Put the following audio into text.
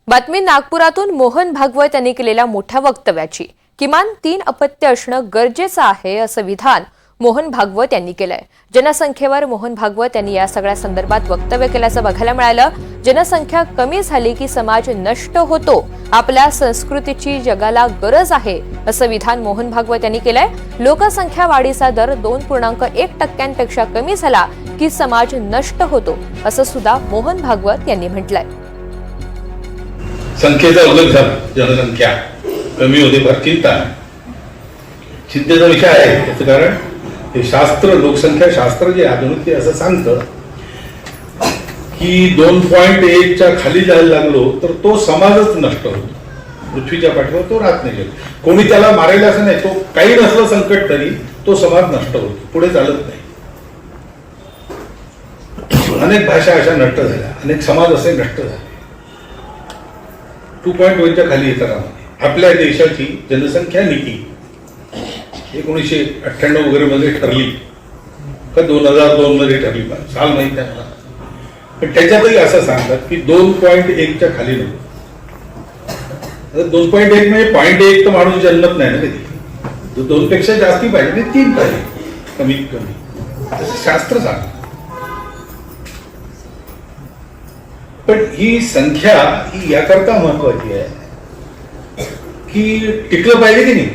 बातमी नागपुरातून मोहन भागवत यांनी केलेल्या मोठ्या वक्तव्याची. किमान 3 अपत्य असणं गरजेचं आहे असं विधान मोहन भागवत यांनी केलंय. जनसंख्येवर मोहन भागवत यांनी या सगळ्या संदर्भात वक्तव्य केल्याचं बघायला मिळालं. जनसंख्या कमी झाली की समाज नष्ट होतो. आपल्या संस्कृतीची जगाला गरज आहे असं विधान मोहन भागवत यांनी केलंय. लोकसंख्या वाढीचा दर 2.1% कमी झाला की समाज नष्ट होतो असं सुद्धा मोहन भागवत यांनी म्हटलंय. संख्येचा उल्लेख झाला, जनसंख्या कमी होते फार चिंतेचा विषय आहे. त्याचं कारण हे शास्त्र, लोकसंख्या शास्त्र जे आधुनिक ते असं सांगतं की 2.1च्या खाली जायला लागलो तर तो समाजच नष्ट होतो. पृथ्वीच्या पाठीवर तो राहत नाही. कोणी त्याला मारेल असं नाही. तो काही नसलं संकट तरी तो समाज नष्ट होतो, पुढे चालत नाही. अनेक भाषा अशा नष्ट झाल्या, अनेक समाज असे नष्ट झाले. 2.1च्या खाली येतात. आपल्या देशाची जनसंख्या नीती 1998 वगैरे मध्ये ठरली का 2002 मध्ये ठरली, साल माहिती आहे मला. पण त्याच्यातही असं सांगतात की 2.1च्या खाली नको. 2.1 म्हणजे 0.1 तर माणूस जन्मत नाही ना कधी. 2 पेक्षा जास्ती पाहिजे, 3 पाहिजे कमीत कमी, असं शास्त्र सांगतं. पण ही संख्या ही याकरता महत्वाची आहे की टिकलं पाहिजे की नाही.